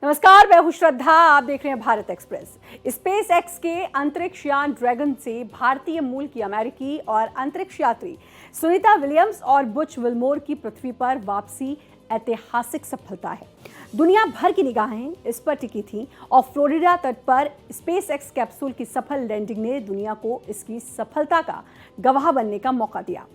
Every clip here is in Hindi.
नमस्कार, मैं हूं श्रद्धा। आप देख रहे हैं भारत एक्सप्रेस। स्पेस एक्स के अंतरिक्ष यान ड्रैगन से भारतीय मूल की अमेरिकी और अंतरिक्ष यात्री सुनीता विलियम्स और बुच विल्मोर की पृथ्वी पर वापसी ऐतिहासिक सफलता है। दुनिया भर की निगाहें इस पर टिकी थीं और फ्लोरिडा तट पर स्पेस एक्स कैप्सूल की सफल लैंडिंग ने दुनिया को इसकी सफलता का गवाह बनने का मौका दिया।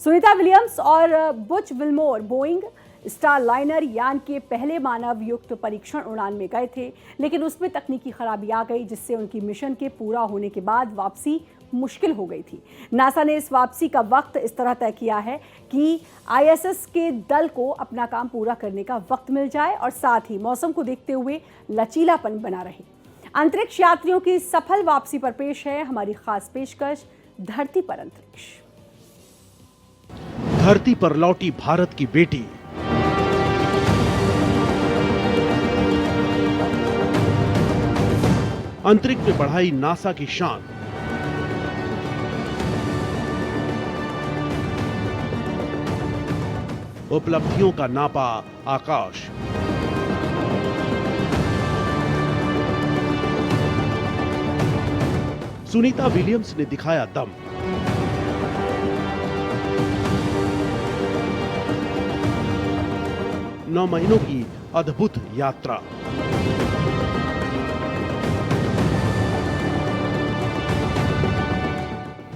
सुनीता विलियम्स और बुच विल्मोर बोइंग स्टारलाइनर यान के पहले मानव युक्त परीक्षण उड़ान में गए थे, लेकिन उसमें तकनीकी खराबी आ गई, जिससे उनकी मिशन के पूरा होने के बाद वापसी मुश्किल हो गई थी। नासा ने इस वापसी का वक्त इस तरह तय किया है कि आईएसएस के दल को अपना काम पूरा करने का वक्त मिल जाए और साथ ही मौसम को देखते हुए लचीलापन बना रहे। अंतरिक्ष यात्रियों की सफल वापसी पर पेश है हमारी खास पेशकश, धरती पर अंतरिक्ष। धरती पर लौटी भारत की बेटी। अंतरिक्ष में बढ़ाई नासा की शान। उपलब्धियों का नापा आकाश। सुनीता विलियम्स ने दिखाया दम। 9 महीनों की अद्भुत यात्रा।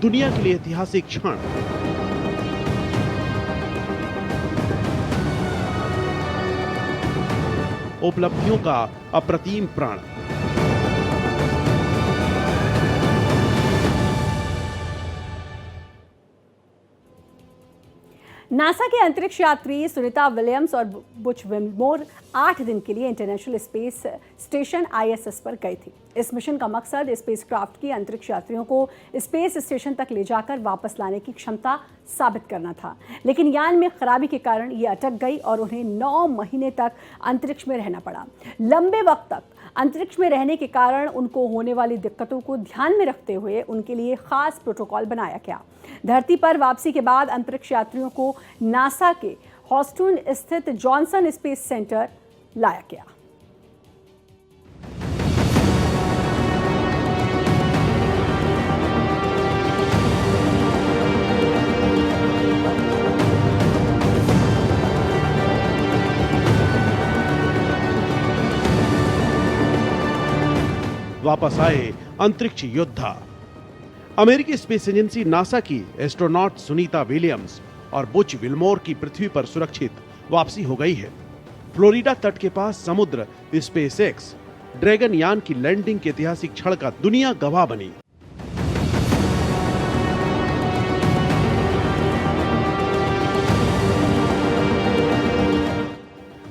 दुनिया के लिए ऐतिहासिक क्षण। उपलब्धियों का अप्रतिम प्रण। नासा के अंतरिक्ष यात्री सुनीता विलियम्स और बुच विल्मोर 8 दिन के लिए इंटरनेशनल स्पेस स्टेशन आईएसएस पर गए थे। इस मिशन का मकसद स्पेसक्राफ्ट की अंतरिक्ष यात्रियों को स्पेस स्टेशन तक ले जाकर वापस लाने की क्षमता साबित करना था, लेकिन यान में खराबी के कारण ये अटक गई और उन्हें 9 महीने तक अंतरिक्ष में रहना पड़ा। लंबे वक्त तक अंतरिक्ष में रहने के कारण उनको होने वाली दिक्कतों को ध्यान में रखते हुए उनके लिए खास प्रोटोकॉल बनाया गया। धरती पर वापसी के बाद अंतरिक्ष यात्रियों को नासा के ह्यूस्टन स्थित जॉनसन स्पेस सेंटर लाया गया। वापस आए अंतरिक्ष योद्धा। अमेरिकी स्पेस एजेंसी नासा की एस्ट्रोनॉट सुनीता विलियम्स और बुच विल्मोर की पृथ्वी पर सुरक्षित वापसी हो गई है। फ्लोरिडा तट के पास समुद्र स्पेस एक्स ड्रैगन यान की लैंडिंग के ऐतिहासिक क्षण का दुनिया गवाह बनी।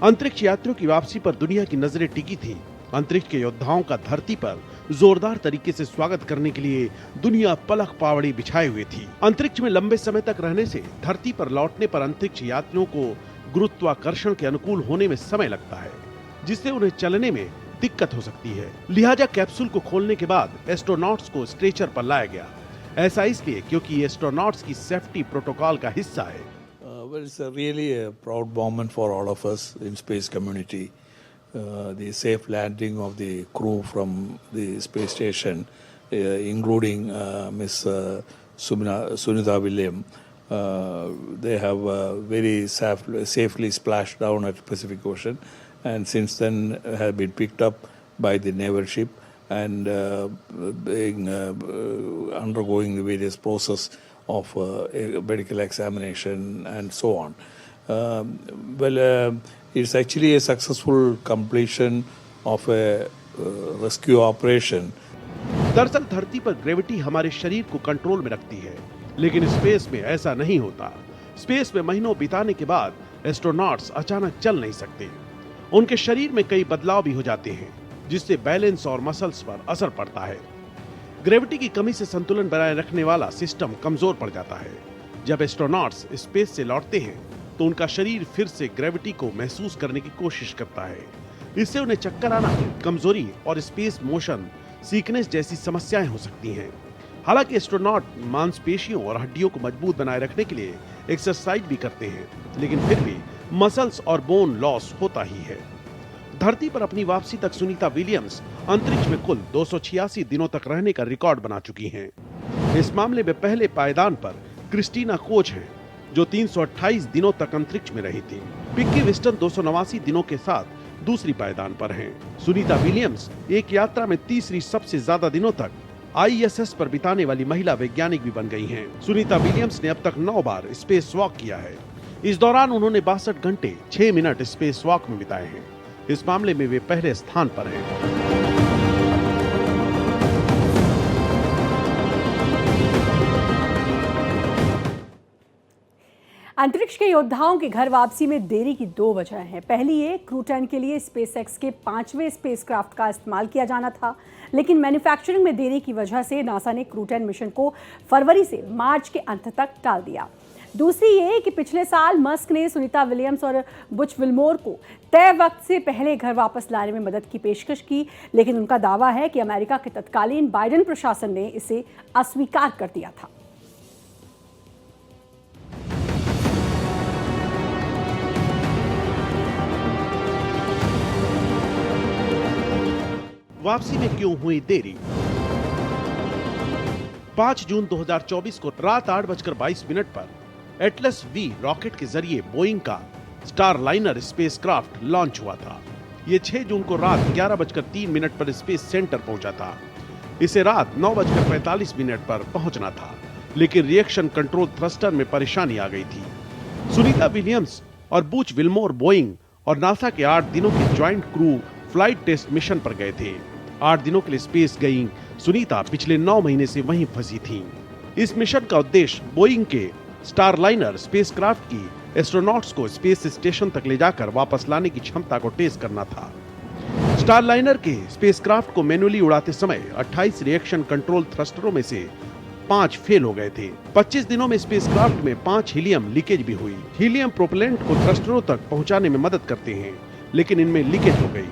अंतरिक्ष यात्रियों की वापसी पर दुनिया की नजरें टिकी थी। अंतरिक्ष के योद्धाओं का धरती पर जोरदार तरीके से स्वागत करने के लिए दुनिया पलक पावड़ी बिछाए हुए थी। अंतरिक्ष में लंबे समय तक रहने से धरती पर लौटने पर अंतरिक्ष यात्रियों को गुरुत्वाकर्षण के अनुकूल होने में समय लगता है, जिससे उन्हें चलने में दिक्कत हो सकती है। लिहाजा कैप्सूल को खोलने के बाद एस्ट्रोनॉट्स को स्ट्रेचर पर लाया गया। ऐसा इसलिए क्योंकि एस्ट्रोनॉट्स की सेफ्टी प्रोटोकॉल का हिस्सा है। Well, it's really a proud moment for all of us in space community. The safe landing of the crew from the space station, including Miss Sunita Williams. They have very safely splashed down at Pacific Ocean, and since then have been picked up by the naval ship and undergoing the various process of medical examination and so on. It's actually a successful completion of a rescue operation. दरअसल धरती पर ग्रेविटी हमारे शरीर को कंट्रोल में रखती है, लेकिन स्पेस में ऐसा नहीं होता। स्पेस में महीनों बिताने के बाद एस्ट्रोनॉट्स अचानक चल नहीं सकते। उनके शरीर में कई बदलाव भी हो जाते हैं, जिससे बैलेंस और मसल्स पर असर पड़ता है। ग्रेविटी की कमी से संतुलन बनाए रखने वाला सिस्टम कमजोर पड़ जाता है। जब एस्ट्रोनॉट्स स्पेस से लौटते हैं तो उनका शरीर फिर से ग्रेविटी को महसूस करने की कोशिश करता है। इससे उन्हें चक्कर आना, कमजोरी और स्पेस मोशन सीकनेस जैसी समस्याएं हो सकती हैं। हालांकि एस्ट्रोनॉट मांसपेशियों और हड्डियों को मजबूत बनाए रखने के लिए एक्सरसाइज भी करते हैं, लेकिन फिर भी मसल्स और बोन लॉस होता ही है। धरती पर अपनी वापसी तक सुनीता विलियम्स अंतरिक्ष में कुल 286 दिनों तक रहने का रिकॉर्ड बना चुकी हैं। इस मामले में पहले पायदान पर क्रिस्टीना कोच हैं, जो 328 दिनों तक अंतरिक्ष में रही थी। पिक्की विस्टन 289 दिनों के साथ दूसरी पायदान पर हैं। सुनीता विलियम्स एक यात्रा में तीसरी सबसे ज्यादा दिनों तक ISS पर बिताने वाली महिला वैज्ञानिक भी बन गई हैं। सुनीता विलियम्स ने अब तक 9 बार स्पेस वॉक किया है। इस दौरान उन्होंने 62 घंटे 6 मिनट स्पेस वॉक में बिताए हैं। इस मामले में वे पहले स्थान पर हैं। अंतरिक्ष के योद्धाओं की घर वापसी में देरी की 2 वजह हैं। पहली ये, क्रू 10 के लिए स्पेसएक्स के 5वें स्पेसक्राफ्ट का इस्तेमाल किया जाना था, लेकिन मैन्युफैक्चरिंग में देरी की वजह से नासा ने क्रू 10 मिशन को फरवरी से मार्च के अंत तक टाल दिया। दूसरी ये कि पिछले साल मस्क ने सुनीता विलियम्स और बुच विल्मोर को तय वक्त से पहले घर वापस लाने में मदद की पेशकश की, लेकिन उनका दावा है कि अमेरिका के तत्कालीन बाइडेन प्रशासन ने इसे अस्वीकार कर दिया था। वापसी में क्यों हुई देरी? 5 जून 2024 को रात 8:22 पर एटलस V रॉकेट के जरिए बोइंग का स्टारलाइनर स्पेसक्राफ्ट लॉन्च हुआ था। ये 6 जून को रात 11:03 पर स्पेस सेंटर पहुंचा था। इसे रात 9:45 पर पहुंचना था, लेकिन रिएक्शन कंट्रोल थ्रस्टर में परेशानी आ गई थी। सुनीता विलियम्स और बुच विल्मोर बोइंग और नासा के 8 दिनों के joint crew flight test mission पर गए थे। 8 दिनों के लिए स्पेस गई सुनीता पिछले 9 महीने से वहीं फंसी थीं। इस मिशन का उद्देश्य बोइंग के स्टारलाइनर स्पेसक्राफ्ट की एस्ट्रोनॉट्स को स्पेस स्टेशन तक ले जाकर वापस लाने की क्षमता को टेस्ट करना था। स्टारलाइनर के स्पेसक्राफ्ट को मैन्युअली उड़ाते समय 28 रिएक्शन कंट्रोल थ्रस्टरों में से 5 फेल हो गए थे। 25 दिनों में स्पेसक्राफ्ट में 5 हीलियम लीकेज भी हुई। हीलियम प्रोपेलेंट को थ्रस्टरों तक पहुंचाने में मदद करते हैं, लेकिन इनमें लीकेज हो गई।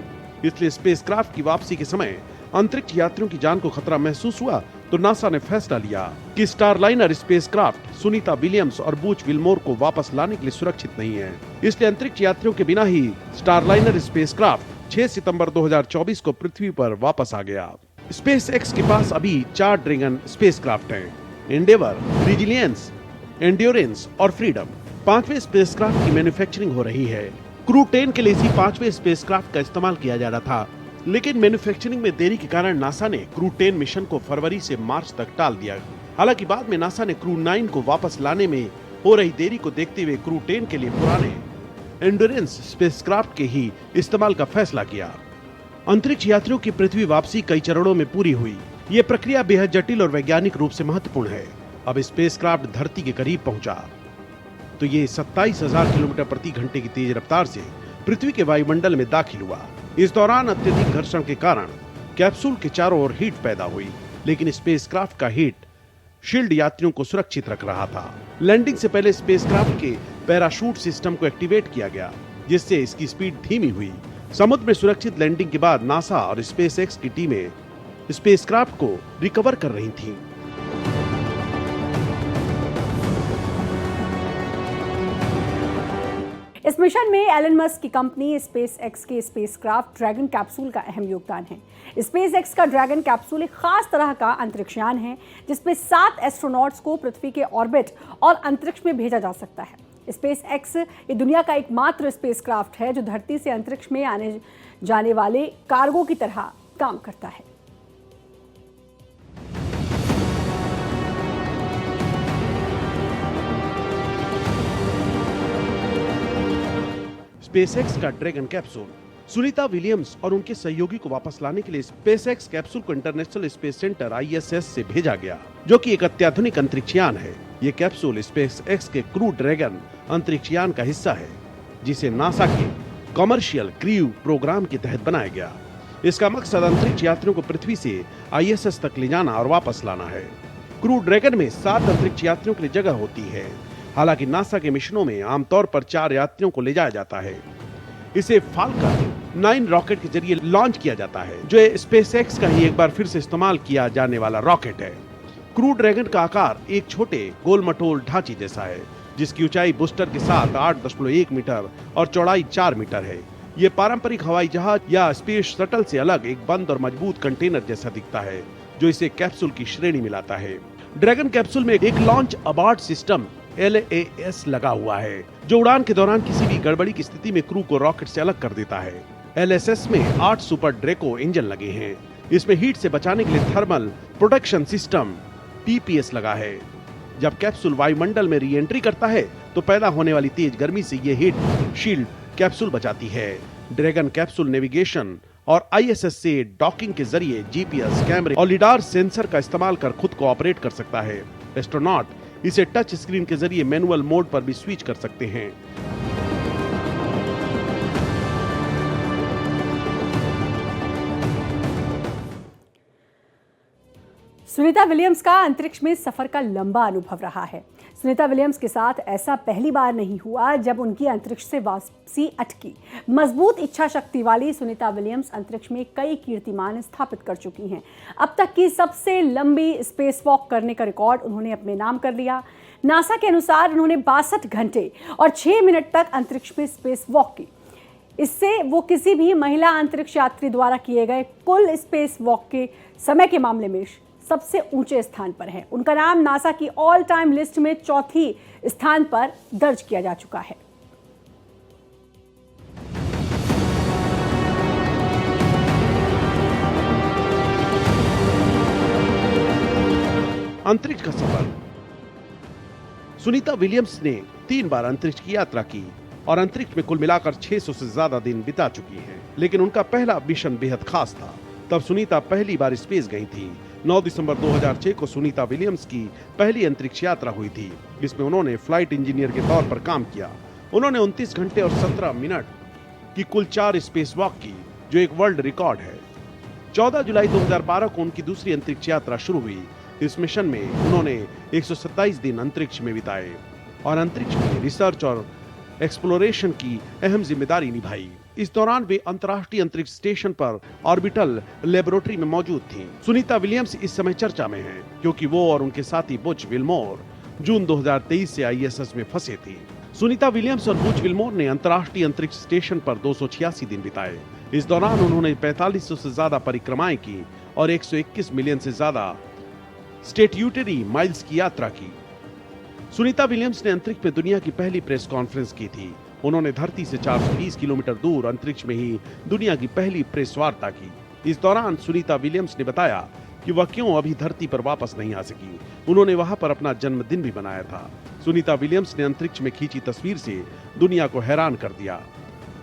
इसलिए स्पेसक्राफ्ट की वापसी के समय अंतरिक्ष यात्रियों की जान को खतरा महसूस हुआ, तो नासा ने फैसला लिया कि स्टारलाइनर स्पेसक्राफ्ट सुनीता विलियम्स और बुच विल्मोर को वापस लाने के लिए सुरक्षित नहीं है। इसलिए अंतरिक्ष यात्रियों के बिना ही स्टारलाइनर स्पेसक्राफ्ट 6 सितंबर 2024 को पृथ्वी पर वापस आ गया। स्पेसएक्स के पास अभी 4 ड्रैगन स्पेसक्राफ्ट हैं: एंडेवर, रेजिलियंस, एंड्योरेंस और फ्रीडम। 5वें स्पेसक्राफ्ट की मैन्युफैक्चरिंग हो रही है। क्रू 10 के लिए इसी 5वें स्पेसक्राफ्ट का इस्तेमाल किया जा रहा था, लेकिन मैन्युफैक्चरिंग में देरी के कारण नासा ने क्रू 10 मिशन को फरवरी से मार्च तक टाल दिया। हालांकि बाद में नासा ने क्रू 9 को वापस लाने में हो रही देरी को देखते हुए क्रू 10 के लिए पुराने एंड्योरेंस स्पेसक्राफ्ट के ही इस्तेमाल का फैसला किया। अंतरिक्ष यात्रियों की पृथ्वी वापसी कई चरणों में पूरी हुई। ये प्रक्रिया बेहद जटिल और वैज्ञानिक रूप से महत्वपूर्ण है। अब स्पेसक्राफ्ट धरती के करीब पहुंचा तो ये 27,000 किलोमीटर प्रति घंटे की तेज रफ्तार से पृथ्वी के वायुमंडल में दाखिल हुआ। इस दौरान अत्यधिक घर्षण के कारण कैप्सूल के चारों ओर हीट पैदा हुई, लेकिन स्पेसक्राफ्ट का हीट शील्ड यात्रियों को सुरक्षित रख रहा था। लैंडिंग से पहले स्पेसक्राफ्ट के पैराशूट सिस्टम को एक्टिवेट किया गया, जिससे इसकी स्पीड धीमी हुई। समुद्र में सुरक्षित लैंडिंग के बाद नासा और स्पेसएक्स की टीमें स्पेसक्राफ्ट को रिकवर कर रही थीं। इस मिशन में एलन मस्क की कंपनी स्पेसएक्स के स्पेसक्राफ्ट ड्रैगन कैप्सूल का अहम योगदान है। स्पेसएक्स का ड्रैगन कैप्सूल एक खास तरह का अंतरिक्ष यान है, जिसमें 7 एस्ट्रोनॉट्स को पृथ्वी के ऑर्बिट और अंतरिक्ष में भेजा जा सकता है। स्पेसएक्स ये दुनिया का एकमात्र स्पेसक्राफ्ट है जो धरती से अंतरिक्ष में आने जाने वाले कार्गो की तरह काम करता है। स्पेसएक्स का ड्रैगन कैप्सूल सुनीता विलियम्स और उनके सहयोगी को वापस लाने के लिए स्पेसएक्स कैप्सूल को इंटरनेशनल स्पेस सेंटर ISS से भेजा गया, जो कि एक अत्याधुनिक अंतरिक्ष यान है। ये कैप्सूल स्पेसएक्स के क्रू ड्रैगन अंतरिक्ष यान का हिस्सा है, जिसे नासा के कमर्शियल क्रू प्रोग्राम के तहत बनाया गया। इसका मकसद अंतरिक्ष यात्रियों को पृथ्वी से ISS तक ले जाना और वापस लाना है। क्रू ड्रैगन में 7 अंतरिक्ष यात्रियों के लिए जगह होती है। हालांकि नासा के मिशनों में आमतौर पर 4 यात्रियों को ले जाया जाता है। इसे फाल्कन 9 रॉकेट के जरिए लॉन्च किया जाता है, जो स्पेसएक्स का ही एक बार फिर से इस्तेमाल किया जाने वाला रॉकेट है। क्रू ड्रैगन का आकार एक छोटे गोल-मटोल ढांचे जैसा है, जिसकी ऊंचाई बूस्टर के साथ 8.1 मीटर और चौड़ाई 4 मीटर है। ये पारंपरिक हवाई जहाज या स्पेस शटल से अलग एक बंद और मजबूत कंटेनर जैसा दिखता है, जो इसे कैप्सूल की श्रेणी में लाता है। ड्रैगन कैप्सूल में एक लॉन्च अबॉर्ट सिस्टम LAS लगा हुआ है, जो उड़ान के दौरान किसी भी गड़बड़ी की स्थिति में क्रू को रॉकेट से अलग कर देता है। LSS में 8 सुपर ड्रैको इंजन लगे हैं। इसमें हीट से बचाने के लिए थर्मल प्रोटेक्शन सिस्टम TPS लगा है। जब कैप्सूल वायुमंडल में री एंट्री करता है तो पैदा होने वाली तेज गर्मी से ये हीट शील्ड कैप्सूल बचाती है। ड्रैगन कैप्सूल नेविगेशन और ISS से डॉकिंग के जरिए GPS कैमरे और लिडार सेंसर का इस्तेमाल कर खुद को ऑपरेट कर सकता है। एस्ट्रोनॉट इसे टच स्क्रीन के जरिए मैनुअल मोड पर भी स्विच कर सकते हैं। सुनीता विलियम्स का अंतरिक्ष में सफर का लंबा अनुभव रहा है। सुनीता विलियम्स के साथ ऐसा पहली बार नहीं हुआ जब उनकी अंतरिक्ष से वापसी अटकी। मजबूत इच्छा शक्ति वाली सुनीता विलियम्स अंतरिक्ष में कई कीर्तिमान स्थापित कर चुकी हैं। अब तक की सबसे लंबी स्पेस वॉक करने का रिकॉर्ड उन्होंने अपने नाम कर लिया। नासा के अनुसार उन्होंने 62 घंटे और 6 मिनट तक अंतरिक्ष में स्पेस वॉक की। इससे वो किसी भी महिला अंतरिक्ष यात्री द्वारा किए गए कुल स्पेस वॉक के समय के मामले में सबसे ऊंचे स्थान पर है। उनका नाम नासा की ऑल टाइम लिस्ट में चौथी स्थान पर दर्ज किया जा चुका है। अंतरिक्ष का सफर। सुनीता विलियम्स ने 3 बार अंतरिक्ष की यात्रा की और अंतरिक्ष में कुल मिलाकर 600 से ज्यादा दिन बिता चुकी हैं। लेकिन उनका पहला मिशन बेहद खास था। तब सुनीता पहली बार स्पेस गई थी। 9 दिसंबर 2006 को सुनीता विलियम्स की पहली अंतरिक्ष यात्रा हुई थी, जिसमें उन्होंने फ्लाइट इंजीनियर के तौर पर काम किया। उन्होंने 29 घंटे और 17 मिनट की कुल 4 स्पेस वॉक की, जो एक वर्ल्ड रिकॉर्ड है। 14 जुलाई 2012 को उनकी दूसरी अंतरिक्ष यात्रा शुरू हुई। इस मिशन में उन्होंने 127 दिन अंतरिक्ष में बिताए और अंतरिक्ष में रिसर्च और एक्सप्लोरेशन की अहम जिम्मेदारी निभाई। इस दौरान वे अंतर्राष्ट्रीय अंतरिक्ष स्टेशन पर ऑर्बिटल लेबोरेटरी में मौजूद थीं। सुनीता विलियम्स इस समय चर्चा में हैं, क्योंकि वो और उनके साथी बुच विल्मोर जून 2023 से ISS में फंसे थे। सुनीता विलियम्स और बुच विल्मोर ने अंतर्राष्ट्रीय अंतरिक्ष स्टेशन पर 286 दिन बिताए। इस दौरान उन्होंने 4500 से ज्यादा परिक्रमाएं की और 121 मिलियन से ज्यादा स्टेट्यूटरी माइल्स की यात्रा की। सुनीता विलियम्स ने अंतरिक्ष में दुनिया की पहली प्रेस कॉन्फ्रेंस की थी। उन्होंने धरती से 420 किलोमीटर दूर अंतरिक्ष में ही दुनिया की पहली प्रेस वार्ता की। इस दौरान सुनीता विलियम्स ने बताया कि वह क्यों अभी धरती पर वापस नहीं आ सकी। उन्होंने वहां पर अपना जन्मदिन भी मनाया था। सुनीता विलियम्स ने अंतरिक्ष में खींची तस्वीर से दुनिया को हैरान कर दिया।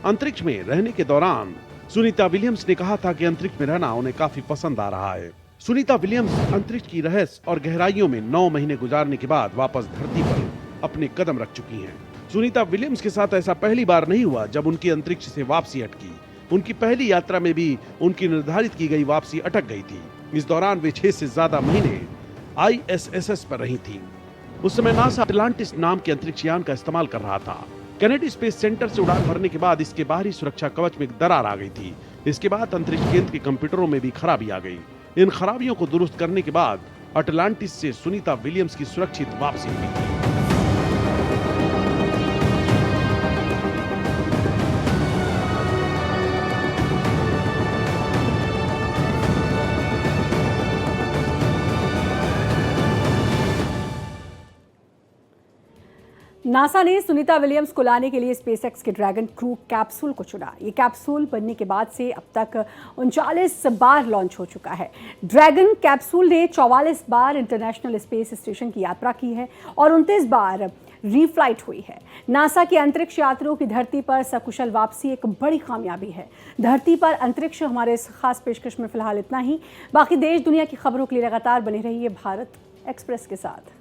अंतरिक्ष में रहने के दौरान सुनीता विलियम्स ने कहा था कि अंतरिक्ष में रहना उन्हें काफी पसंद आ रहा है। सुनीता विलियम्स अंतरिक्ष की रहस्य और गहराइयों में 9 महीने गुजारने के बाद वापस धरती पर अपने कदम रख चुकी हैं। सुनीता विलियम्स के साथ ऐसा पहली बार नहीं हुआ जब उनकी अंतरिक्ष से वापसी अटकी। उनकी पहली यात्रा में भी उनकी निर्धारित की गई वापसी अटक गई थी। इस दौरान वे 6 से ज्यादा महीने ISS पर रही थीं। उस समय नासा अटलांटिस नाम के अंतरिक्ष यान का इस्तेमाल कर रहा था। कैनेडी स्पेस सेंटर से उड़ान भरने के बाद इसके बाहरी सुरक्षा कवच में एक दरार आ गई थी। इसके बाद अंतरिक्ष केंद्र के कंप्यूटरों में भी खराबी आ गई। इन खराबियों को दुरुस्त करने के बाद अटलांटिस से सुनीता विलियम्स की सुरक्षित वापसी हुई थी। नासा ने सुनीता विलियम्स को लाने के लिए स्पेसएक्स के ड्रैगन क्रू कैप्सूल को चुना। ये कैप्सूल बनने के बाद से अब तक 39 बार लॉन्च हो चुका है। ड्रैगन कैप्सूल ने 44 बार इंटरनेशनल स्पेस स्टेशन की यात्रा की है और 29 बार रीफ्लाइट हुई है। नासा के अंतरिक्ष यात्रियों की धरती पर सकुशल वापसी एक बड़ी कामयाबी है। धरती पर अंतरिक्ष हमारे इस खास पेशकश में फिलहाल इतना ही। बाकी देश दुनिया की खबरों के लिए लगातार बने रहिए भारत एक्सप्रेस के साथ।